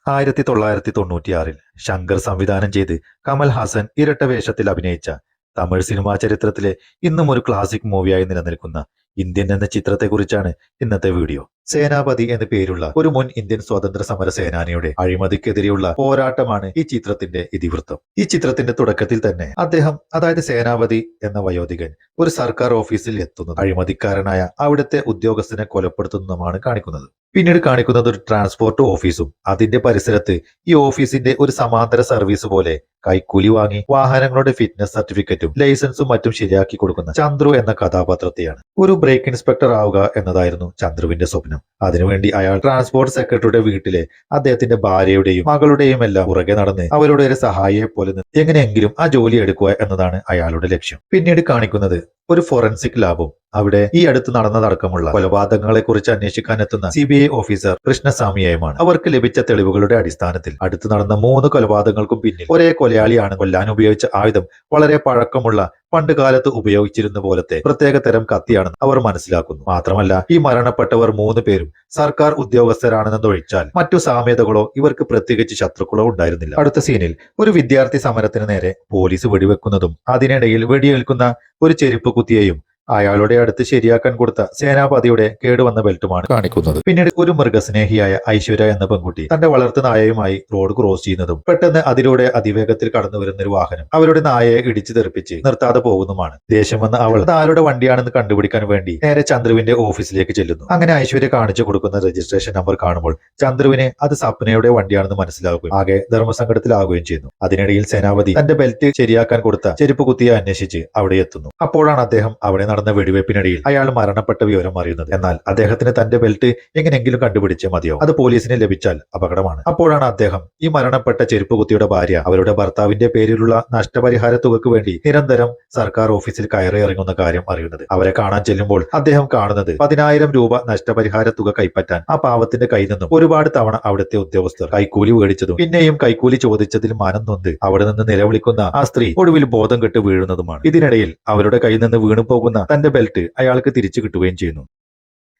1996 ശങ്കർ സംവിധാനം ചെയ്ത് കമൽ ഹാസൻ ഇരട്ട വേഷത്തിൽ അഭിനയിച്ച തമിഴ് സിനിമാ ചരിത്രത്തിലെ ഇന്നും ഒരു ക്ലാസിക് മൂവിയായി നിലനിൽക്കുന്ന ഇന്ത്യൻ എന്ന ചിത്രത്തെക്കുറിച്ചാണ് ഇന്നത്തെ വീഡിയോ. സേനാപതി എന്ന പേരുള്ള ഒരു മുൻ ഇന്ത്യൻ സ്വാതന്ത്ര്യ സമര സേനാനിയുടെ അഴിമതിക്കെതിരെയുള്ള പോരാട്ടമാണ് ഈ ചിത്രത്തിന്റെ ഇതിവൃത്തം. ഈ ചിത്രത്തിന്റെ തുടക്കത്തിൽ തന്നെ അദ്ദേഹം, അതായത് സേനാപതി എന്ന വയോധികൻ, ഒരു സർക്കാർ ഓഫീസിൽ എത്തുന്നത് അഴിമതിക്കാരനായ അവിടുത്തെ ഉദ്യോഗസ്ഥനെ കൊലപ്പെടുത്തുന്നതുമാണ് കാണിക്കുന്നത്. പിന്നീട് കാണിക്കുന്നത് ഒരു ട്രാൻസ്പോർട്ട് ഓഫീസും അതിന്റെ പരിസരത്ത് ഈ ഓഫീസിന്റെ ഒരു സമാന്തര സർവീസ് പോലെ കൈക്കൂലി വാങ്ങി വാഹനങ്ങളുടെ ഫിറ്റ്നസ് സർട്ടിഫിക്കറ്റും ലൈസൻസും മറ്റും ശരിയാക്കി കൊടുക്കുന്ന ചന്ദ്രു എന്ന കഥാപാത്രത്തെയാണ്. ഒരു ബ്രേക്ക് ഇൻസ്പെക്ടർ ആവുക എന്നതായിരുന്നു ചന്ദ്രുവിന്റെ സ്വപ്നം. അതിനുവേണ്ടി അയാൾ ട്രാൻസ്പോർട്ട് സെക്രട്ടറിയുടെ വീട്ടിലെ അദ്ദേഹത്തിന്റെ ഭാര്യയുടെയും മകളുടെയും എല്ലാം പുറകെ നടന്ന് അവരുടെ ഒരു സഹായിയെ പോലെ എങ്ങനെയെങ്കിലും ആ ജോലി എടുക്കുക എന്നതാണ് അയാളുടെ ലക്ഷ്യം. പിന്നീട് കാണിക്കുന്നത് ഒരു ഫോറൻസിക് ലാബും അവിടെ ഈ അടുത്ത് നടന്നതടക്കമുള്ള കൊലപാതകങ്ങളെ കുറിച്ച് അന്വേഷിക്കാൻ എത്തുന്ന CBI ഓഫീസർ കൃഷ്ണസ്വാമിയെയുമാണ്. അവർക്ക് ലഭിച്ച തെളിവുകളുടെ അടിസ്ഥാനത്തിൽ അടുത്ത് നടന്ന 3 കൊലപാതകങ്ങൾക്കും പിന്നിൽ ഒരേ കൊലയാളിയാണ്. കൊല്ലാൻ ഉപയോഗിച്ച ആയുധം വളരെ പഴക്കമുള്ള പണ്ട് കാലത്ത് ഉപയോഗിച്ചിരുന്ന പോലത്തെ പ്രത്യേക തരം കത്തിയാണെന്ന് അവർ മനസ്സിലാക്കുന്നു. മാത്രമല്ല, ഈ മരണപ്പെട്ടവർ 3 പേരും സർക്കാർ ഉദ്യോഗസ്ഥരാണെന്നതൊഴിച്ചാൽ മറ്റു സാമ്യതകളോ ഇവർക്ക് പ്രത്യേകിച്ച് ശത്രുക്കളോ ഉണ്ടായിരുന്നില്ല. അടുത്ത സീനിൽ ഒരു വിദ്യാർത്ഥി സമരത്തിന് നേരെ പോലീസ് വെടിവെക്കുന്നതും അതിനിടയിൽ വെടിയേൽക്കുന്ന ഒരു ചെരുപ്പ് കുത്തിയെയും അയാളുടെ അടുത്ത് ശരിയാക്കാൻ കൊടുത്ത സേനാപതിയുടെ കേടുവന്ന ബെൽറ്റുമാണ് കാണിക്കുന്നത്. പിന്നീട് ഒരു മൃഗസ്നേഹിയായ ഐശ്വര്യ എന്ന പെൺകുട്ടി തന്റെ വളർത്തു നായയുമായി റോഡ് ക്രോസ് ചെയ്യുന്നതും പെട്ടെന്ന് അതിലൂടെ അതിവേഗത്തിൽ കടന്നു വരുന്ന ഒരു വാഹനം അവരുടെ നായയെ ഇടിച്ചു തെറിപ്പിച്ച് നിർത്താതെ പോകുന്നതുമാണ്. ദേഷ്യം വന്ന അവൾ അത് ആരുടെ വണ്ടിയാണെന്ന് കണ്ടുപിടിക്കാൻ വേണ്ടി നേരെ ചന്ദ്രുവിന്റെ ഓഫീസിലേക്ക് ചെല്ലുന്നു. അങ്ങനെ ഐശ്വര്യ കാണിച്ചു കൊടുക്കുന്ന രജിസ്ട്രേഷൻ നമ്പർ കാണുമ്പോൾ ചന്ദ്രുവിനെ അത് സപ്നയുടെ വണ്ടിയാണെന്ന് മനസ്സിലാവുകയും ആകെ ധർമ്മസങ്കടത്തിലാവുകയും ചെയ്യുന്നു. അതിനിടയിൽ സേനാപതി തന്റെ ബെൽറ്റ് ശരിയാക്കാൻ കൊടുത്ത ചെരുപ്പ് കുത്തിയെ അന്വേഷിച്ച് അവിടെ എത്തുന്നു. അപ്പോഴാണ് അദ്ദേഹം അവിടെ നടന്ന വെടിവെപ്പിനിടയിൽ അയാൾ മരണപ്പെട്ട വിവരം അറിയുന്നത്. എന്നാൽ അദ്ദേഹത്തിന് തന്റെ ബെൽറ്റ് എങ്ങനെയെങ്കിലും കണ്ടുപിടിച്ചേ മതിയാവും, അത് പോലീസിന് ലഭിച്ചാൽ അപകടമാണ്. അപ്പോഴാണ് അദ്ദേഹം ഈ മരണപ്പെട്ട ചെരുപ്പ് കുത്തിയുടെ ഭാര്യ അവരുടെ ഭർത്താവിന്റെ പേരിലുള്ള നഷ്ടപരിഹാര തുകയ്ക്ക് വേണ്ടി നിരന്തരം സർക്കാർ ഓഫീസിൽ കയറി ഇറങ്ങുന്ന കാര്യം അറിയുന്നത്. അവരെ കാണാൻ ചെല്ലുമ്പോൾ അദ്ദേഹം കാണുന്നത് 10,000 രൂപ നഷ്ടപരിഹാര തുക കൈപ്പറ്റാൻ ആ പാവത്തിന്റെ കയ്യിൽ നിന്നും ഒരുപാട് തവണ അവിടുത്തെ ഉദ്യോഗസ്ഥർ കൈക്കൂലി മേടിച്ചതും പിന്നെയും കൈക്കൂലി ചോദിച്ചതിൽ മനം നൊന്ത് അവിടെ നിന്ന് നിലവിളിക്കുന്ന ആ സ്ത്രീ ഒടുവിൽ ബോധം കെട്ട് വീഴുന്നതുമാണ്. ഇതിനിടയിൽ അവരുടെ കയ്യിൽ നിന്ന് വീണു പോകുന്ന തന്റെ ബെൽറ്റ് അയാൾക്ക് തിരിച്ചു കിട്ടുകയും ചെയ്യുന്നു.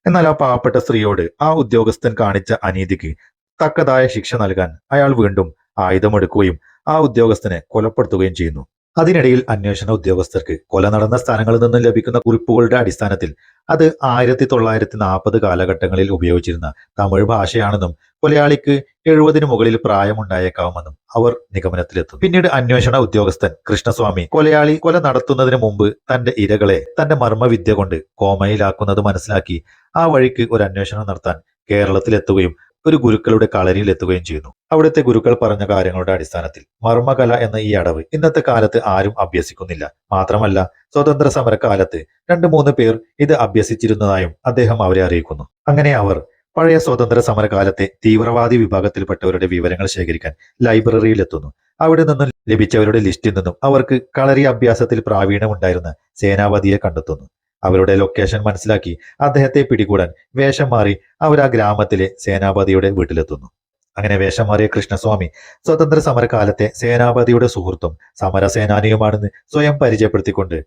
എന്നാൽ ആ പാവപ്പെട്ട സ്ത്രീയോട് ആ ഉദ്യോഗസ്ഥൻ കാണിച്ച അനീതിക്ക് തക്കതായ ശിക്ഷ നൽകാൻ അയാൾ വീണ്ടും ആയുധമെടുക്കുകയും ആ ഉദ്യോഗസ്ഥനെ കൊലപ്പെടുത്തുകയും ചെയ്യുന്നു. അതിനിടയിൽ അന്വേഷണ ഉദ്യോഗസ്ഥർക്ക് കൊല നടന്ന സ്ഥലങ്ങളിൽ നിന്നും ലഭിക്കുന്ന കുറിപ്പുകളുടെ അടിസ്ഥാനത്തിൽ അത് 1940 കാലഘട്ടങ്ങളിൽ ഉപയോഗിച്ചിരുന്ന തമിഴ് ഭാഷയാണെന്നും കൊലയാളിക്ക് 70 മുകളിൽ പ്രായമുണ്ടായേക്കാവുമെന്നും അവർ നിഗമനത്തിലെത്തും. പിന്നീട് അന്വേഷണ ഉദ്യോഗസ്ഥൻ കൃഷ്ണസ്വാമി കൊലയാളി കൊല നടത്തുന്നതിന് മുമ്പ് തന്റെ ഇരകളെ തന്റെ മർമ്മവിദ്യ കൊണ്ട് കോമയിലാക്കുന്നത് മനസ്സിലാക്കി ആ വഴിക്ക് ഒരു അന്വേഷണം നടത്താൻ കേരളത്തിലെത്തുകയും ഒരു ഗുരുക്കളുടെ കളരിയിൽ എത്തുകയും ചെയ്യുന്നു. അവിടുത്തെ ഗുരുക്കൾ പറഞ്ഞ കാര്യങ്ങളുടെ അടിസ്ഥാനത്തിൽ മർമ്മകല എന്ന ഈ അടവ് ഇന്നത്തെ കാലത്ത് ആരും അഭ്യസിക്കുന്നില്ല. മാത്രമല്ല, സ്വതന്ത്ര സമരകാലത്ത് 2-3 പേർ ഇത് അഭ്യസിച്ചിരുന്നതായും അദ്ദേഹം അവരെ അറിയിക്കുന്നു. അങ്ങനെ അവർ പഴയ സ്വതന്ത്ര സമരകാലത്തെ തീവ്രവാദി വിഭാഗത്തിൽപ്പെട്ടവരുടെ വിവരങ്ങൾ ശേഖരിക്കാൻ ലൈബ്രറിയിൽ എത്തുന്നു. അവിടെ നിന്നും ലഭിച്ചവരുടെ ലിസ്റ്റിൽ നിന്നും അവർക്ക് കളരി അഭ്യാസത്തിൽ പ്രാവീണ്യമുണ്ടായിരുന്ന സേനാപതിയെ കണ്ടെത്തുന്നു. അവരുടെ ലൊക്കേഷൻ മനസ്സിലാക്കി അദ്ദേഹത്തെ പിടികൂടാൻ വേഷം മാറി അവർ ആ ഗ്രാമത്തിലെ സേനാപതിയുടെ വീട്ടിലെത്തുന്നു. അങ്ങനെ വേഷം മാറിയ കൃഷ്ണസ്വാമി സ്വതന്ത്ര സമരകാലത്തെ സേനാപതിയുടെ സുഹൃത്തും സമരസേനാനിയുമാണെന്ന് സ്വയം പരിചയപ്പെടുത്തിക്കൊണ്ട്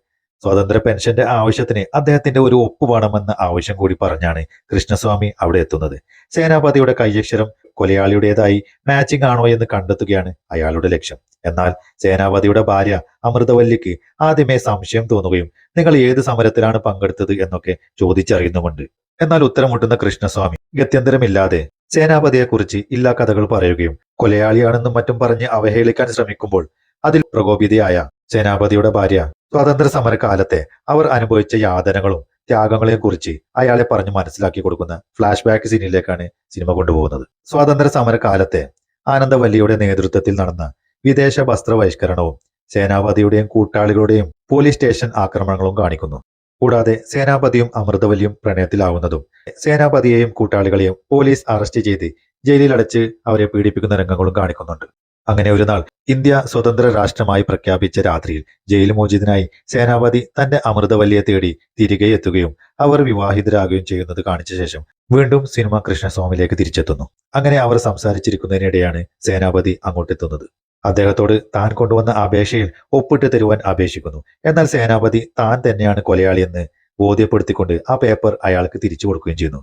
സ്വതന്ത്ര പെൻഷന്റെ ആവശ്യത്തിന് അദ്ദേഹത്തിന്റെ ഒരു ഒപ്പ് വേണമെന്ന ആവശ്യം കൂടി പറഞ്ഞാണ് കൃഷ്ണസ്വാമി അവിടെ എത്തുന്നത്. സേനാപതിയുടെ കൈയക്ഷരം കൊലയാളിയുടേതായി മാച്ചിങ് ആണോ എന്ന് കണ്ടെത്തുകയാണ് അയാളുടെ ലക്ഷ്യം. എന്നാൽ സേനാപതിയുടെ ഭാര്യ അമൃതവല്ലിക്ക് ആദ്യമേ സംശയം തോന്നുകയും നിങ്ങൾ ഏത് സമരത്തിലാണ് പങ്കെടുത്തത് എന്നൊക്കെ ചോദിച്ചറിയുന്നുമുണ്ട്. എന്നാൽ ഉത്തരമുട്ടുന്ന കൃഷ്ണസ്വാമി ഗത്യന്തരമില്ലാതെ സേനാപതിയെക്കുറിച്ച് ഇല്ലാ കഥകൾ പറയുകയും കൊലയാളിയാണെന്നും മറ്റും പറഞ്ഞ് അവഹേളിക്കാൻ ശ്രമിക്കുമ്പോൾ അതിൽ പ്രകോപിതയായ സേനാപതിയുടെ ഭാര്യ സ്വാതന്ത്ര്യ സമരകാലത്തെ അവർ അനുഭവിച്ച യാതനകളും ത്യാഗങ്ങളെയും കുറിച്ച് അയാളെ പറഞ്ഞു മനസ്സിലാക്കി കൊടുക്കുന്ന ഫ്ലാഷ് ബാക്ക് സീനിലേക്കാണ് സിനിമ കൊണ്ടുപോകുന്നത്. സ്വാതന്ത്ര്യ സമരകാലത്തെ ആനന്ദവല്ലിയുടെ നേതൃത്വത്തിൽ നടന്ന വിദേശ വസ്ത്രബഹിഷ്കരണവും സേനാപതിയുടെയും കൂട്ടാളികളുടെയും പോലീസ് സ്റ്റേഷൻ ആക്രമണങ്ങളും കാണിക്കുന്നു. കൂടാതെ സേനാപതിയും അമൃതവല്ലിയും പ്രണയത്തിലാവുന്നതും സേനാപതിയെയും കൂട്ടാളികളെയും പോലീസ് അറസ്റ്റ് ചെയ്ത് ജയിലിൽ അടച്ച് അവരെ പീഡിപ്പിക്കുന്ന രംഗങ്ങളും കാണിക്കുന്നുണ്ട്. അങ്ങനെ ഒരു നാൾ ഇന്ത്യ സ്വതന്ത്ര രാഷ്ട്രമായി പ്രഖ്യാപിച്ച രാത്രിയിൽ ജയിൽ മോചിതനായി സേനാപതി തന്റെ അമൃതവല്ലിയെ തേടി തിരികെ എത്തുകയും അവർ വിവാഹിതരാകുകയും ചെയ്യുന്നത് കാണിച്ച ശേഷം വീണ്ടും സിനിമ കൃഷ്ണസ്വാമിയിലേക്ക് തിരിച്ചെത്തുന്നു. അങ്ങനെ അവർ സംസാരിച്ചിരിക്കുന്നതിനിടെയാണ് സേനാപതി അങ്ങോട്ടെത്തുന്നത്. അദ്ദേഹത്തോട് താൻ കൊണ്ടുവന്ന അപേക്ഷയിൽ ഒപ്പിട്ട് തരുവാൻ അപേക്ഷിക്കുന്നു. എന്നാൽ സേനാപതി താൻ തന്നെയാണ് കൊലയാളിയെന്ന് ബോധ്യപ്പെടുത്തിക്കൊണ്ട് ആ പേപ്പർ അയാൾക്ക് തിരിച്ചു കൊടുക്കുകയും ചെയ്യുന്നു.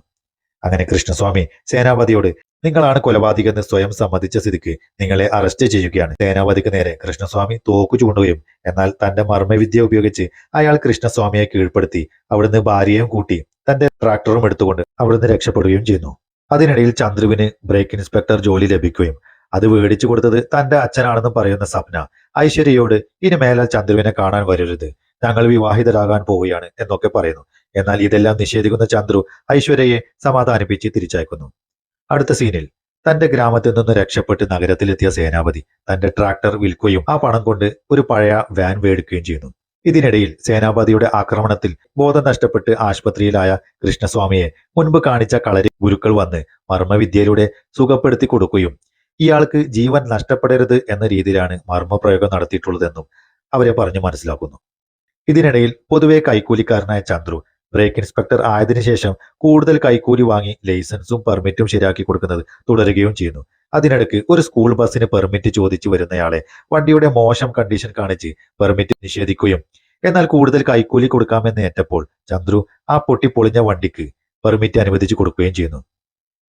അങ്ങനെ കൃഷ്ണസ്വാമി സേനാപതിയോട് നിങ്ങളാണ് കൊലപാതകമെന്ന് സ്വയം സമ്മതിച്ച സ്ഥിതിക്ക് നിങ്ങളെ അറസ്റ്റ് ചെയ്യുകയാണ്. സേനാപതിക്ക് നേരെ കൃഷ്ണസ്വാമി തോക്കു ചൂണ്ടുകയും എന്നാൽ തന്റെ മർമ്മവിദ്യ ഉപയോഗിച്ച് അയാൾ കൃഷ്ണസ്വാമിയെ കീഴ്പ്പെടുത്തി അവിടുന്ന് ഭാര്യയും കൂട്ടി തന്റെ ട്രാക്ടറും എടുത്തുകൊണ്ട് അവിടുന്ന് രക്ഷപ്പെടുകയും ചെയ്യുന്നു. അതിനിടയിൽ ചന്ദ്രുവിന് ബ്രേക്ക് ഇൻസ്പെക്ടർ ജോലി ലഭിക്കുകയും അത് മേടിച്ചു കൊടുത്തത് തന്റെ അച്ഛനാണെന്ന് പറയുന്ന സപ്ന ഐശ്വര്യയോട് ഇനി മേലാൽ ചന്ദ്രുവിനെ കാണാൻ വരരുത്, ഞങ്ങൾ വിവാഹിതരാകാൻ പോവുകയാണ് എന്നൊക്കെ പറയുന്നു. എന്നാൽ ഇതെല്ലാം നിഷേധിക്കുന്ന ചന്ദ്രു ഐശ്വര്യയെ സമാധാനിപ്പിച്ച് തിരിച്ചയക്കുന്നു. അടുത്ത സീനിൽ തന്റെ ഗ്രാമത്തിൽ നിന്ന് രക്ഷപ്പെട്ട് നഗരത്തിലെത്തിയ സേനാപതി തന്റെ ട്രാക്ടർ വിൽക്കുകയും ആ പണം കൊണ്ട് ഒരു പഴയ വാൻ മേടിക്കുകയും ചെയ്യുന്നു. ഇതിനിടയിൽ സേനാപതിയുടെ ആക്രമണത്തിൽ ബോധം നഷ്ടപ്പെട്ട് ആശുപത്രിയിലായ കൃഷ്ണസ്വാമിയെ മുൻപ് കാണിച്ച കളരി ഗുരുക്കൾ വന്ന് മർമ്മവിദ്യയിലൂടെ സുഖപ്പെടുത്തി കൊടുക്കുകയും ഇയാൾക്ക് ജീവൻ നഷ്ടപ്പെടരുത് എന്ന രീതിയിലാണ് മർമ്മപ്രയോഗം നടത്തിയിട്ടുള്ളതെന്നും അവരെ പറഞ്ഞു മനസ്സിലാക്കുന്നു. ഇതിനിടയിൽ പൊതുവെ കൈക്കൂലിക്കാരനായ ചന്ദ്രു ബ്രേക്ക് ഇൻസ്പെക്ടർ ആയതിനു ശേഷം കൂടുതൽ കൈക്കൂലി വാങ്ങി ലൈസൻസും പെർമിറ്റും ശരിയാക്കി കൊടുക്കുന്നത് തുടരുകയും ചെയ്യുന്നു. അതിനിടയ്ക്ക് ഒരു സ്കൂൾ ബസ്സിന് പെർമിറ്റ് ചോദിച്ചു വരുന്നയാളെ വണ്ടിയുടെ മോശം കണ്ടീഷൻ കാണിച്ച് പെർമിറ്റ് നിഷേധിക്കുകയും എന്നാൽ കൂടുതൽ കൈക്കൂലി കൊടുക്കാമെന്ന് ഏറ്റപ്പോൾ ചന്ദ്രു ആ പൊട്ടിപ്പൊളിഞ്ഞ വണ്ടിക്ക് പെർമിറ്റ് അനുവദിച്ചു കൊടുക്കുകയും ചെയ്യുന്നു.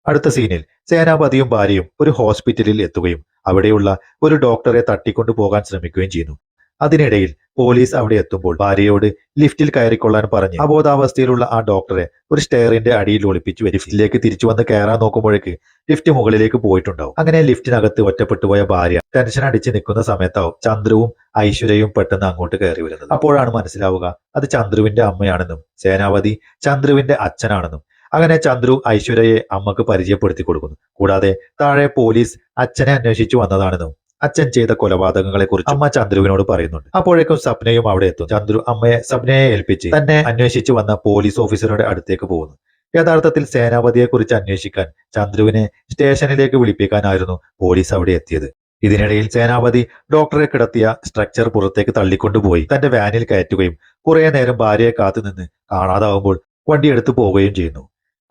അടുത്ത സീനിൽ സേനാപതിയും ഭാര്യയും ഒരു ഹോസ്പിറ്റലിൽ എത്തുകയും അവിടെയുള്ള ഒരു ഡോക്ടറെ തട്ടിക്കൊണ്ടു പോകാൻ ശ്രമിക്കുകയും ചെയ്യുന്നു. അതിനിടയിൽ പോലീസ് അവിടെ എത്തുമ്പോൾ ഭാര്യയോട് ലിഫ്റ്റിൽ കയറിക്കൊള്ളാൻ പറഞ്ഞ് അബോധാവസ്ഥയിലുള്ള ആ ഡോക്ടറെ ഒരു സ്റ്റെയറിന്റെ അടിയിൽ ഒളിപ്പിച്ചു ലിഫ്റ്റിലേക്ക് തിരിച്ചു വന്ന് കയറാൻ നോക്കുമ്പോഴേക്ക് ലിഫ്റ്റ് മുകളിലേക്ക് പോയിട്ടുണ്ടാവും. അങ്ങനെ ലിഫ്റ്റിനകത്ത് ഒറ്റപ്പെട്ടു പോയ ഭാര്യ ടെൻഷൻ അടിച്ച് നിൽക്കുന്ന സമയത്താവും ചന്ദ്രുവും ഐശ്വര്യയും പെട്ടെന്ന് അങ്ങോട്ട് കയറി വരുന്നത്. അപ്പോഴാണ് മനസ്സിലാവുക അത് ചന്ദ്രുവിന്റെ അമ്മയാണെന്നും സേനാപതി ചന്ദ്രുവിന്റെ അച്ഛനാണെന്നും. അങ്ങനെ ചന്ദ്രു ഐശ്വര്യയെ അമ്മക്ക് പരിചയപ്പെടുത്തി കൊടുക്കുന്നു. കൂടാതെ താഴെ പോലീസ് അച്ഛനെ അന്വേഷിച്ചു വന്നതാണെന്നും അച്ഛൻ ചെയ്ത കൊലപാതകങ്ങളെ കുറിച്ച് അമ്മ ചന്ദ്രുവിനോട് പറയുന്നുണ്ട്. അപ്പോഴേക്കും സപ്നയും അവിടെ എത്തും. ചന്ദ്രു അമ്മയെ സപ്നയെ ഏൽപ്പിച്ച് തന്നെ അന്വേഷിച്ചു വന്ന പോലീസ് ഓഫീസറുടെ അടുത്തേക്ക് പോകുന്നു. യഥാർത്ഥത്തിൽ സേനാപതിയെ കുറിച്ച് അന്വേഷിക്കാൻ ചന്ദ്രുവിനെ സ്റ്റേഷനിലേക്ക് വിളിപ്പിക്കാനായിരുന്നു പോലീസ് അവിടെ എത്തിയത്. ഇതിനിടയിൽ സേനാപതി ഡോക്ടറെ കിടത്തിയ സ്ട്രക്ചർ പുറത്തേക്ക് തള്ളിക്കൊണ്ടുപോയി തന്റെ വാനിൽ കയറ്റുകയും കുറെ നേരം ഭാര്യയെ കാത്തുനിന്ന് കാണാതാവുമ്പോൾ വണ്ടി എടുത്തു പോവുകയും ചെയ്യുന്നു.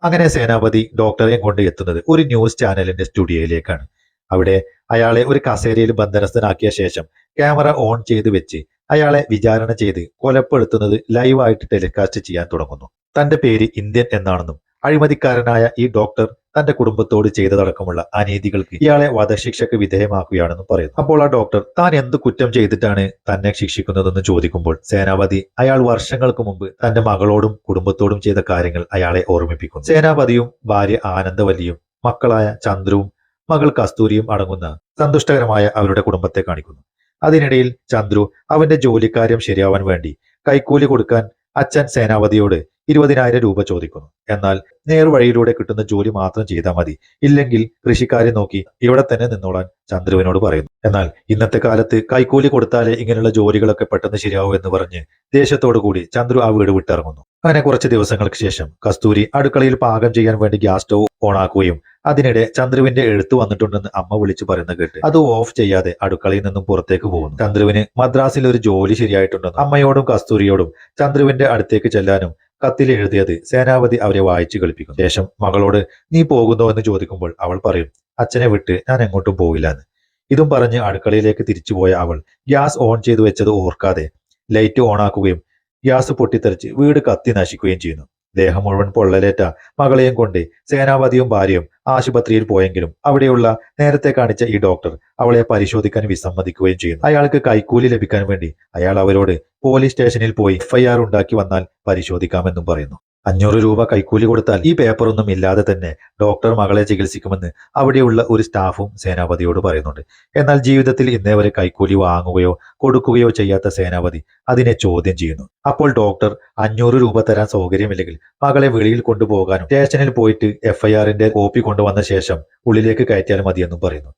അങ്ങനെ സേനാപതി ഡോക്ടറെയും കൊണ്ട് എത്തുന്നത് ഒരു ന്യൂസ് ചാനലിന്റെ സ്റ്റുഡിയോയിലേക്കാണ്. അവിടെ അയാളെ ഒരു കസേരയിൽ ബന്ധനസ്ഥനാക്കിയ ശേഷം ക്യാമറ ഓൺ ചെയ്ത് വെച്ച് അയാളെ വിചാരണ ചെയ്ത് കൊലപ്പെടുത്തുന്നത് ലൈവായിട്ട് ടെലികാസ്റ്റ് ചെയ്യാൻ തുടങ്ങുന്നു. തന്റെ പേര് ഇന്ത്യൻ എന്നാണെന്നും അഴിമതിക്കാരനായ ഈ ഡോക്ടർ തന്റെ കുടുംബത്തോട് ചെയ്തതടക്കമുള്ള അനീതികൾക്ക് ഇയാളെ വധശിക്ഷയ്ക്ക് വിധേയമാക്കുകയാണെന്നും പറയുന്നു. അപ്പോൾ ആ ഡോക്ടർ താൻ എന്ത് കുറ്റം ചെയ്തിട്ടാണ് തന്നെ ശിക്ഷിക്കുന്നതെന്ന് ചോദിക്കുമ്പോൾ സേനാപതി അയാൾ വർഷങ്ങൾക്ക് മുമ്പ് തന്റെ മകളോടും കുടുംബത്തോടും ചെയ്ത കാര്യങ്ങൾ അയാളെ ഓർമ്മിപ്പിക്കുന്നു. സേനാപതിയും ഭാര്യ ആനന്ദവല്ലിയും മക്കളായ ചന്ദ്രുവും മകൾ കസ്തൂരിയും അടങ്ങുന്ന സന്തുഷ്ടകരമായ അവരുടെ കുടുംബത്തെ കാണിക്കുന്നു. അതിനിടയിൽ ചന്ദ്രു അവന്റെ ജോലിക്കാര്യം ശരിയാവാൻ വേണ്ടി കൈക്കൂലി കൊടുക്കാൻ അച്ഛൻ സേനാപതിയോട് 20,000 രൂപ ചോദിക്കുന്നു. എന്നാൽ നേർവഴിയിലൂടെ കിട്ടുന്ന ജോലി മാത്രം ചെയ്താൽ മതി, ഇല്ലെങ്കിൽ കൃഷിക്കാരെ നോക്കി ഇവിടെ തന്നെ നിന്നോളാൻ ചന്ദ്രുവിനോട് പറയുന്നു. എന്നാൽ ഇന്നത്തെ കാലത്ത് കൈക്കൂലി കൊടുത്താലേ ഇങ്ങനെയുള്ള ജോലികളൊക്കെ പെട്ടെന്ന് ശരിയാവൂ എന്ന് പറഞ്ഞ് ദേഷ്യത്തോടു കൂടി ചന്ദ്രു ആ വീട് വിട്ടിറങ്ങുന്നു. അങ്ങനെ കുറച്ച് ദിവസങ്ങൾക്ക് ശേഷം കസ്തൂരി അടുക്കളയിൽ പാകം ചെയ്യാൻ വേണ്ടി ഗ്യാസ് സ്റ്റവ് ഓണാക്കുകയും അതിനിടെ ചന്ദ്രുവിന്റെ എഴുത്ത് വന്നിട്ടുണ്ടെന്ന് അമ്മ വിളിച്ചു പറയുന്നത് കേട്ട് അത് ഓഫ് ചെയ്യാതെ അടുക്കളയിൽ നിന്നും പുറത്തേക്ക് പോകുന്നു. ചന്ദ്രുവിന് മദ്രാസിൽ ഒരു ജോലി ശരിയായിട്ടുണ്ടെന്ന് അമ്മയോടും കസ്തൂരിയോടും ചന്ദ്രുവിന്റെ അടുത്തേക്ക് ചെല്ലാനും കത്തിൽ എഴുതിയത് സേനാപതി അവരെ വായിച്ചു കളിപ്പിക്കും. ശേഷം മകളോട് നീ പോകുന്നോ എന്ന് ചോദിക്കുമ്പോൾ അവൾ പറയും അച്ഛനെ വിട്ട് ഞാൻ എങ്ങോട്ടും പോകില്ല എന്ന്. ഇതും പറഞ്ഞ് അടുക്കളയിലേക്ക് തിരിച്ചുപോയ അവൾ ഗ്യാസ് ഓൺ ചെയ്തു വെച്ചത് ഓർക്കാതെ ലൈറ്റ് ഓണാക്കുകയും ഗ്യാസ് പൊട്ടിത്തെറിച്ച് വീട് കത്തി നശിക്കുകയും ചെയ്യുന്നു. ദേഹം മുഴുവൻ പൊള്ളലേറ്റ മകളെയും കൊണ്ട് സേനാപതിയും ഭാര്യയും ആശുപത്രിയിൽ പോയെങ്കിലും അവിടെയുള്ള നേരത്തെ കാണിച്ച ഈ ഡോക്ടർ അവളെ പരിശോധിക്കാൻ വിസമ്മതിക്കുകയും ചെയ്യുന്നു. അയാൾക്ക് കൈക്കൂലി ലഭിക്കാൻ വേണ്ടി അയാൾ അവരോട് പോലീസ് സ്റ്റേഷനിൽ പോയി FIR ഉണ്ടാക്കി വന്നാൽ പരിശോധിക്കാമെന്നും പറയുന്നു. 500 രൂപ കൈക്കൂലി കൊടുത്താൽ ഈ പേപ്പറൊന്നും ഇല്ലാതെ തന്നെ ഡോക്ടർ മകളെ ചികിത്സിക്കുമെന്ന് അവിടെയുള്ള ഒരു സ്റ്റാഫും സേനാപതിയോട് പറയുന്നുണ്ട്. എന്നാൽ ജീവിതത്തിൽ ഇന്നേ വരെ കൈക്കൂലി വാങ്ങുകയോ കൊടുക്കുകയോ ചെയ്യാത്ത സേനാപതി അതിനെ ചോദ്യം ചെയ്യുന്നു. അപ്പോൾ ഡോക്ടർ 500 രൂപ തരാൻ സൗകര്യമില്ലെങ്കിൽ മകളെ വെളിയിൽ കൊണ്ടുപോകാനും സ്റ്റേഷനിൽ പോയിട്ട് FIRന്റെ കോപ്പി കൊണ്ടുവന്ന ശേഷം ഉള്ളിലേക്ക് കയറ്റിയാൽ മതിയെന്നും പറയുന്നു.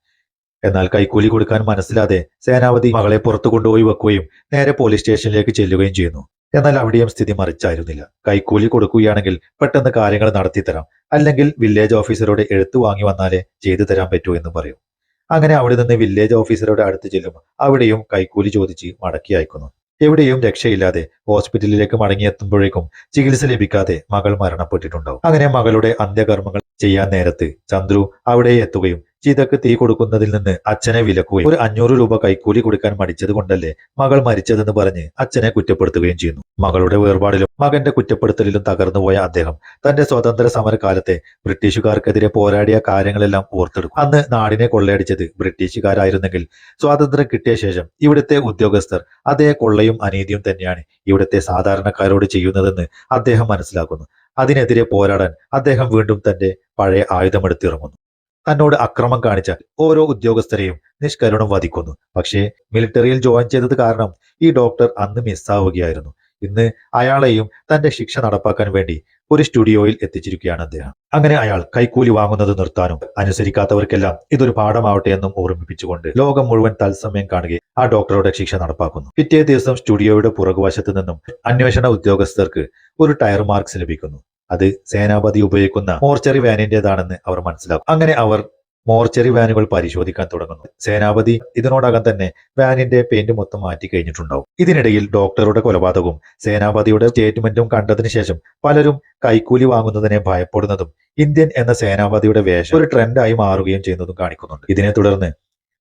എന്നാൽ കൈക്കൂലി കൊടുക്കാൻ മനസ്സിലാതെ സേനാപതി മകളെ പുറത്തു കൊണ്ടുപോയി വെക്കുകയും നേരെ പോലീസ് സ്റ്റേഷനിലേക്ക് ചെല്ലുകയും ചെയ്യുന്നു. എന്നാൽ അവിടെയും സ്ഥിതി മറിച്ചായിരുന്നില്ല. കൈക്കൂലി കൊടുക്കുകയാണെങ്കിൽ പെട്ടെന്ന് കാര്യങ്ങൾ നടത്തിത്തരാം, അല്ലെങ്കിൽ വില്ലേജ് ഓഫീസറോട് എഴുത്തു വാങ്ങി വന്നാലേ ചെയ്തു തരാൻ പറ്റൂ എന്ന് പറയും. അങ്ങനെ അവിടെ നിന്ന് വില്ലേജ് ഓഫീസറുടെ അടുത്ത് ചെല്ലും. അവിടെയും കൈക്കൂലി ചോദിച്ച് മടക്കി അയക്കുന്നു. എവിടെയും രക്ഷയില്ലാതെ ഹോസ്പിറ്റലിലേക്ക് മടങ്ങിയെത്തുമ്പോഴേക്കും ചികിത്സ ലഭിക്കാതെ മകൾ മരണപ്പെട്ടിട്ടുണ്ടാവും. അങ്ങനെ മകളുടെ അന്ത്യകർമ്മങ്ങൾ ചെയ്യാൻ നേരത്ത് ചന്ദ്രു അവിടെ എത്തുകയും ചിതക്ക് തീ കൊടുക്കുന്നതിൽ നിന്ന് അച്ഛനെ വിലക്കുകയും ഒരു 500 രൂപ കൈക്കൂലി കൊടുക്കാൻ മടിച്ചത് കൊണ്ടല്ലേ മകൾ മരിച്ചതെന്ന് പറഞ്ഞ് അച്ഛനെ കുറ്റപ്പെടുത്തുകയും ചെയ്യുന്നു. മകളുടെ വേർപാടിലും മകന്റെ കുറ്റപ്പെടുത്തലിലും തകർന്നുപോയ അദ്ദേഹം തന്റെ സ്വതന്ത്ര സമരകാലത്തെ ബ്രിട്ടീഷുകാർക്കെതിരെ പോരാടിയ കാര്യങ്ങളെല്ലാം ഓർത്തെടുക്കും. അന്ന് നാടിനെ കൊള്ളയടിച്ചത് ബ്രിട്ടീഷുകാരായിരുന്നെങ്കിൽ സ്വാതന്ത്ര്യം കിട്ടിയ ശേഷം ഇവിടുത്തെ ഉദ്യോഗസ്ഥർ അതേ കൊള്ളയും അനീതിയും തന്നെയാണ് ഇവിടുത്തെ സാധാരണക്കാരോട് ചെയ്യുന്നതെന്ന് അദ്ദേഹം മനസ്സിലാക്കുന്നു. അതിനെതിരെ പോരാടാൻ അദ്ദേഹം വീണ്ടും തന്റെ പഴയ ആയുധമെടുത്തിറങ്ങുന്നു. തന്നോട് അക്രമം കാണിച്ച ഓരോ ഉദ്യോഗസ്ഥരെയും നിഷ്കരുണം വധിക്കുന്നു. പക്ഷേ മിലിറ്ററിയിൽ ജോയിൻ ചെയ്തത് കാരണം ഈ ഡോക്ടർ അന്ന് മിസ്സാവുകയായിരുന്നു. ഇന്ന് അയാളെയും തന്റെ ശിക്ഷ നടപ്പാക്കാൻ വേണ്ടി ഒരു സ്റ്റുഡിയോയിൽ എത്തിച്ചിരിക്കുകയാണ് അദ്ദേഹം. അങ്ങനെ അയാൾ കൈക്കൂലി വാങ്ങുന്നത് നിർത്താനും അനുസരിക്കാത്തവർക്കെല്ലാം ഇതൊരു പാഠമാവട്ടെ എന്നും ഓർമ്മിപ്പിച്ചുകൊണ്ട് ലോകം മുഴുവൻ തത്സമയം കാണുകയും ആ ഡോക്ടറുടെ ശിക്ഷ നടപ്പാക്കുന്നു. പിറ്റേ ദിവസം സ്റ്റുഡിയോയുടെ പുറകുവശത്ത് നിന്നും അന്വേഷണ ഉദ്യോഗസ്ഥർക്ക് ഒരു ടയർ മാർക്സ് ലഭിക്കുന്നു. അത് സേനാപതി ഉപയോഗിക്കുന്ന മോർച്ചറി വാനിന്റേതാണെന്ന് അവർ മനസ്സിലാക്കും. അങ്ങനെ അവർ മോർച്ചറി വാനുകൾ പരിശോധിക്കാൻ തുടങ്ങുന്നു. സേനാപതി ഇതിനോടകം തന്നെ വാനിന്റെ പെയിന്റ് മൊത്തം മാറ്റി കഴിഞ്ഞിട്ടുണ്ടാവും. ഇതിനിടയിൽ ഡോക്ടറുടെ കൊലപാതകവും സേനാപതിയുടെ സ്റ്റേറ്റ്മെന്റും കണ്ടതിന് ശേഷം പലരും കൈക്കൂലി വാങ്ങുന്നതിനെ ഭയപ്പെടുന്നതും ഇന്ത്യൻ എന്ന സേനാപതിയുടെ വേഷം ഒരു ട്രെൻഡായി മാറുകയും ചെയ്യുന്നതും കാണിക്കുന്നുണ്ട്. ഇതിനെ തുടർന്ന്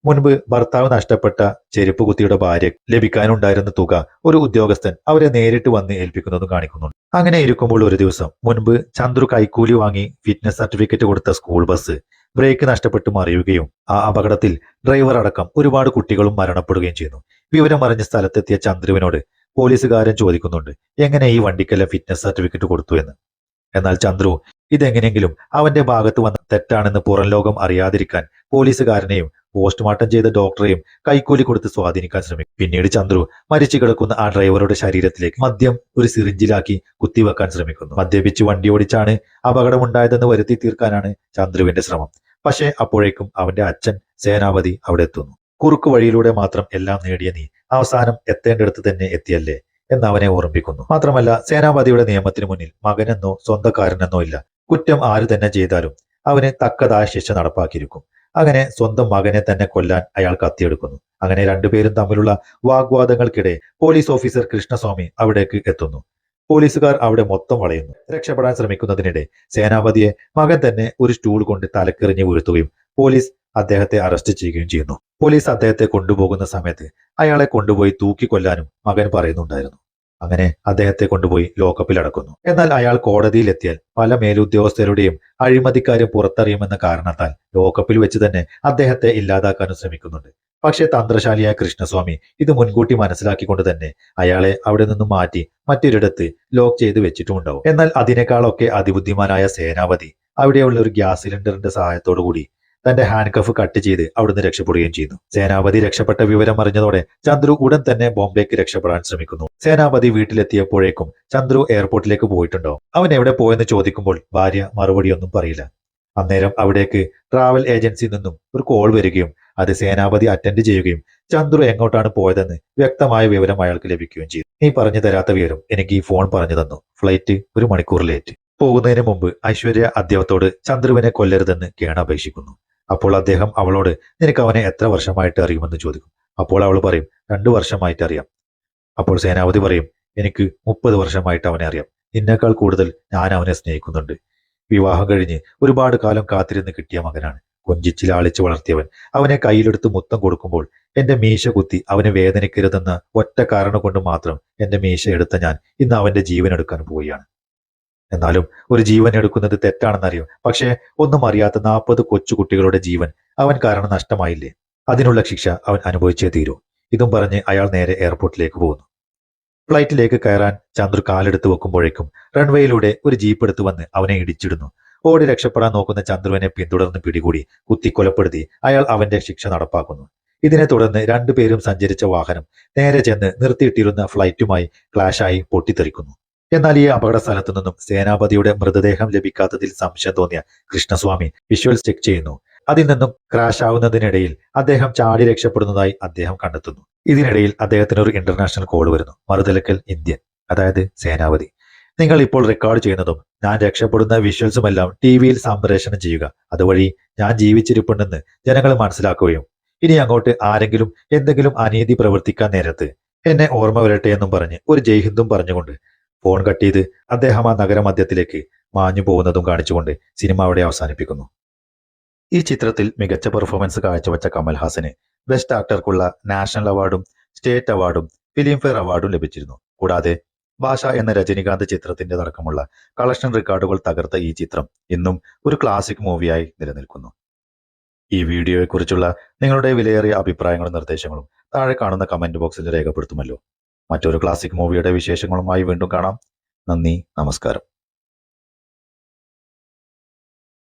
മുൻപ് ഭർത്താവ് നഷ്ടപ്പെട്ട ചെരുപ്പ് കുത്തിയുടെ ഭാര്യ ലഭിക്കാനുണ്ടായിരുന്ന തുക ഒരു ഉദ്യോഗസ്ഥൻ അവരെ നേരിട്ട് വന്ന് ഏൽപ്പിക്കുന്നതും കാണിക്കുന്നുണ്ട്. അങ്ങനെ ഇരിക്കുമ്പോൾ ഒരു ദിവസം മുൻപ് ചന്ദ്രു കൈക്കൂലി വാങ്ങി ഫിറ്റ്നസ് സർട്ടിഫിക്കറ്റ് കൊടുത്ത സ്കൂൾ ബസ് ബ്രേക്ക് നഷ്ടപ്പെട്ട് മറിയുകയും ആ അപകടത്തിൽ ഡ്രൈവർ അടക്കം ഒരുപാട് കുട്ടികളും മരണപ്പെടുകയും ചെയ്യുന്നു. വിവരം അറിഞ്ഞ സ്ഥലത്തെത്തിയ ചന്ദ്രുവിനോട് പോലീസുകാരൻ ചോദിക്കുന്നുണ്ട് എങ്ങനെ ഈ വണ്ടിക്കെല്ലാം ഫിറ്റ്നസ് സർട്ടിഫിക്കറ്റ് കൊടുത്തു എന്ന്. എന്നാൽ ചന്ദ്രു ഇതെങ്ങനെയെങ്കിലും അവന്റെ ഭാഗത്ത് വന്ന തെറ്റാണെന്ന് പുറം ലോകം അറിയാതിരിക്കാൻ പോലീസുകാരനെയും പോസ്റ്റ്മോർട്ടം ചെയ്ത ഡോക്ടറെയും കൈക്കൂലി കൊടുത്ത് സ്വാധീനിക്കാൻ ശ്രമിക്കും. പിന്നീട് ചന്ദ്രു മരിച്ചു കിടക്കുന്ന ആ ഡ്രൈവറുടെ ശരീരത്തിലേക്ക് മദ്യം ഒരു സിറിഞ്ചിലാക്കി കുത്തിവെക്കാൻ ശ്രമിക്കുന്നു. മദ്യപിച്ച് വണ്ടി ഓടിച്ചാണ് അപകടമുണ്ടായതെന്ന് വരുത്തി തീർക്കാനാണ് ചന്ദ്രുവിന്റെ ശ്രമം. പക്ഷേ അപ്പോഴേക്കും അവന്റെ അച്ഛൻ സേനാപതി അവിടെ എത്തുന്നു. കുറുക്കു വഴിയിലൂടെ മാത്രം എല്ലാം നേടിയ നീ അവസാനം എത്തേണ്ടിടത്ത് തന്നെ എത്തിയല്ലേ എന്ന് അവനെ ഓർമ്മിപ്പിക്കുന്നു. മാത്രമല്ല സേനാപതിയുടെ നിയമത്തിന് മുന്നിൽ മകനെന്നോ സ്വന്തക്കാരനെന്നോ ഇല്ല. കുറ്റം ആര് തന്നെ ചെയ്താലും അവന് തക്കതായ ശിക്ഷ നടപ്പാക്കിയിരിക്കും. അങ്ങനെ സ്വന്തം മകനെ തന്നെ കൊല്ലാൻ അയാൾ കത്തിയെടുക്കുന്നു. അങ്ങനെ രണ്ടുപേരും തമ്മിലുള്ള വാഗ്വാദങ്ങൾക്കിടെ പോലീസ് ഓഫീസർ കൃഷ്ണസ്വാമി അവിടേക്ക് എത്തുന്നു. പോലീസുകാർ അവിടെ മൊത്തം വളയുന്നു. രക്ഷപ്പെടാൻ ശ്രമിക്കുന്നതിനിടെ സേനാപതിയെ മകൻ തന്നെ ഒരു സ്റ്റൂൾ കൊണ്ട് തലക്കെറിഞ്ഞ് വീഴ്ത്തുകയും പോലീസ് അദ്ദേഹത്തെ അറസ്റ്റ് ചെയ്യുകയും ചെയ്യുന്നു. പോലീസ് അദ്ദേഹത്തെ കൊണ്ടുപോകുന്ന സമയത്ത് അയാളെ കൊണ്ടുപോയി തൂക്കിക്കൊല്ലാനും മകൻ പറയുന്നുണ്ടായിരുന്നു. അങ്ങനെ അദ്ദേഹത്തെ കൊണ്ടുപോയി ലോക്കപ്പിൽ അടക്കുന്നു. എന്നാൽ അയാൾ കോടതിയിൽ എത്തിയാൽ പല മേലുദ്യോഗസ്ഥരുടെയും അഴിമതിക്കാരെ പുറത്തറിയുമെന്ന കാരണത്താൽ ലോക്കപ്പിൽ വെച്ച് തന്നെ അദ്ദേഹത്തെ ഇല്ലാതാക്കാനും ശ്രമിക്കുന്നുണ്ട്. പക്ഷേ തന്ത്രശാലിയായ കൃഷ്ണസ്വാമി ഇത് മുൻകൂട്ടി മനസ്സിലാക്കിക്കൊണ്ട് തന്നെ അയാളെ അവിടെ നിന്നും മാറ്റി മറ്റൊരിടത്ത് ലോക്ക് ചെയ്ത് വെച്ചിട്ടുമുണ്ടാവും. എന്നാൽ അതിനേക്കാളൊക്കെ അതിബുദ്ധിമാനായ സേനാപതി അവിടെയുള്ള ഒരു ഗ്യാസ് സിലിണ്ടറിന്റെ സഹായത്തോടു കൂടി തന്റെ ഹാൻഡ് കഫ് കട്ട് ചെയ്ത് അവിടുന്ന് രക്ഷപ്പെടുകയും ചെയ്യുന്നു. സേനാപതി രക്ഷപ്പെട്ട വിവരം അറിഞ്ഞതോടെ ചന്ദ്രു ഉടൻ തന്നെ ബോംബെക്ക് രക്ഷപ്പെടാൻ ശ്രമിക്കുന്നു. സേനാപതി വീട്ടിലെത്തിയപ്പോഴേക്കും ചന്ദ്രു എയർപോർട്ടിലേക്ക് പോയിട്ടുണ്ടാവും. അവൻ എവിടെ പോയെന്ന് ചോദിക്കുമ്പോൾ ഭാര്യ മറുപടിയൊന്നും പറയില്ല. അന്നേരം അവിടേക്ക് ട്രാവൽ ഏജൻസിയിൽ നിന്നും ഒരു കോൾ വരികയും അത് സേനാപതി അറ്റൻഡ് ചെയ്യുകയും ചന്ദ്രു എങ്ങോട്ടാണ് പോയതെന്ന് വ്യക്തമായ വിവരം അയാൾക്ക് ലഭിക്കുകയും ചെയ്തു. നീ പറഞ്ഞു തരാത്ത വിവരം എനിക്ക് ഈ ഫോൺ പറഞ്ഞു തന്നു. ഫ്ലൈറ്റ് 1 മണിക്കൂർ ലേറ്റ്. പോകുന്നതിന് മുമ്പ് ഐശ്വര്യ അദ്ദേഹത്തോട് ചന്ദ്രുവിനെ കൊല്ലരുതെന്ന് കേണപേക്ഷിക്കുന്നു. അപ്പോൾ അദ്ദേഹം അവളോട് നിനക്ക് അവനെ എത്ര വർഷമായിട്ട് അറിയുമെന്ന് ചോദിക്കും. അപ്പോൾ അവൾ പറയും 2 വർഷമായിട്ട് അറിയാം. അപ്പോൾ സേനാപതി പറയും എനിക്ക് 30 വർഷമായിട്ട് അവനെ അറിയാം. നിന്നേക്കാൾ കൂടുതൽ ഞാൻ അവനെ സ്നേഹിക്കുന്നുണ്ട്. വിവാഹം കഴിഞ്ഞ് ഒരുപാട് കാലം കാത്തിരുന്ന് കിട്ടിയ മകനാണ്. കൊഞ്ചിച്ച് ലാളിച്ച് വളർത്തിയവൻ അവനെ കയ്യിലെടുത്ത് മുത്തം കൊടുക്കുമ്പോൾ എന്റെ മീശ കുത്തി അവനെ വേദനിക്കരുതെന്ന ഒറ്റ കാരണം കൊണ്ട് മാത്രം എന്റെ മീശ എടുത്ത ഞാൻ ഇന്ന് അവന്റെ ജീവൻ എടുക്കാൻ പോവുകയാണ്. എന്നാലും ഒരു ജീവൻ എടുക്കുന്നത് തെറ്റാണെന്നറിയോ. പക്ഷേ ഒന്നും അറിയാത്ത 40 കൊച്ചുകുട്ടികളുടെ ജീവൻ അവൻ കാരണം നഷ്ടമായില്ലേ. അതിനുള്ള ശിക്ഷ അവൻ അനുഭവിച്ചേ തീരൂ. ഇതും പറഞ്ഞ് അയാൾ നേരെ എയർപോർട്ടിലേക്ക് പോകുന്നു. ഫ്ലൈറ്റിലേക്ക് കയറാൻ ചന്ദ്രു കാലെടുത്ത് വെക്കുമ്പോഴേക്കും റൺവേയിലൂടെ ഒരു ജീപ്പ് എടുത്തു വന്ന് അവനെ ഇടിച്ചിടുന്നു. ഓടി രക്ഷപ്പെടാൻ നോക്കുന്ന ചന്ദ്രുവിനെ പിന്തുടർന്ന് പിടികൂടി കുത്തിക്കൊലപ്പെടുത്തി അയാൾ അവന്റെ ശിക്ഷ നടപ്പാക്കുന്നു. ഇതിനെ തുടർന്ന് രണ്ടുപേരും സഞ്ചരിച്ച വാഹനം നേരെ ചെന്ന് നിർത്തിയിട്ടിരുന്ന ഫ്ലൈറ്റുമായി ക്ലാഷായി പൊട്ടിത്തെറിക്കുന്നു. എന്നാൽ ഈ അപകട സ്ഥലത്തു നിന്നും സേനാപതിയുടെ മൃതദേഹം ലഭിക്കാത്തതിൽ സംശയം തോന്നിയ കൃഷ്ണസ്വാമി വിഷ്വൽസ് ചെക്ക് ചെയ്യുന്നു. അതിൽ നിന്നും ക്രാഷ് ആവുന്നതിനിടയിൽ അദ്ദേഹം ചാടി രക്ഷപ്പെടുന്നതായി അദ്ദേഹം കണ്ടെത്തുന്നു. ഇതിനിടയിൽ അദ്ദേഹത്തിന് ഒരു ഇന്റർനാഷണൽ കോൾ വരുന്നു. മറുതലക്കൽ ഇന്ത്യൻ, അതായത് സേനാപതി. നിങ്ങൾ ഇപ്പോൾ റെക്കോർഡ് ചെയ്യുന്നതും ഞാൻ രക്ഷപ്പെടുന്ന വിഷ്വൽസുമെല്ലാം ടിവിയിൽ സംപ്രേഷണം ചെയ്യുക. അതുവഴി ഞാൻ ജീവിച്ചിരിപ്പുണ്ടെന്ന് ജനങ്ങൾ മനസ്സിലാക്കുകയും ഇനി അങ്ങോട്ട് ആരെങ്കിലും എന്തെങ്കിലും അനീതി പ്രവർത്തിക്കാൻ നേരത്ത് എന്നെ ഓർമ്മ വരട്ടെ എന്നും പറഞ്ഞ് ഒരു ജയ്ഹിന്ദും പറഞ്ഞുകൊണ്ട് ഫോൺ കട്ട് ചെയ്ത് അദ്ദേഹം ആ നഗരമധ്യത്തിലേക്ക് മാഞ്ഞു പോകുന്നതും കാണിച്ചുകൊണ്ട് സിനിമ അവിടെ അവസാനിപ്പിക്കുന്നു. ഈ ചിത്രത്തിൽ മികച്ച പെർഫോമൻസ് കാഴ്ചവെച്ച കമൽഹാസന് ബെസ്റ്റ് ആക്ടർക്കുള്ള നാഷണൽ അവാർഡും സ്റ്റേറ്റ് അവാർഡും ഫിലിം ഫെയർ അവാർഡും ലഭിച്ചിരുന്നു. കൂടാതെ ഭാഷ എന്ന രജനികാന്ത് ചിത്രത്തിന്റെ അടക്കമുള്ള കളക്ഷൻ റെക്കോർഡുകൾ തകർത്ത ഈ ചിത്രം ഇന്നും ഒരു ക്ലാസിക് മൂവിയായി നിലനിൽക്കുന്നു. ഈ വീഡിയോയെക്കുറിച്ചുള്ള നിങ്ങളുടെ വിലയേറിയ അഭിപ്രായങ്ങളും നിർദ്ദേശങ്ങളും താഴെ കാണുന്ന കമന്റ് ബോക്സിൽ രേഖപ്പെടുത്തുമല്ലോ. മറ്റൊരു ക്ലാസിക് മൂവിയുടെ വിശേഷങ്ങളുമായി വീണ്ടും കാണാം. നന്ദി, നമസ്കാരം.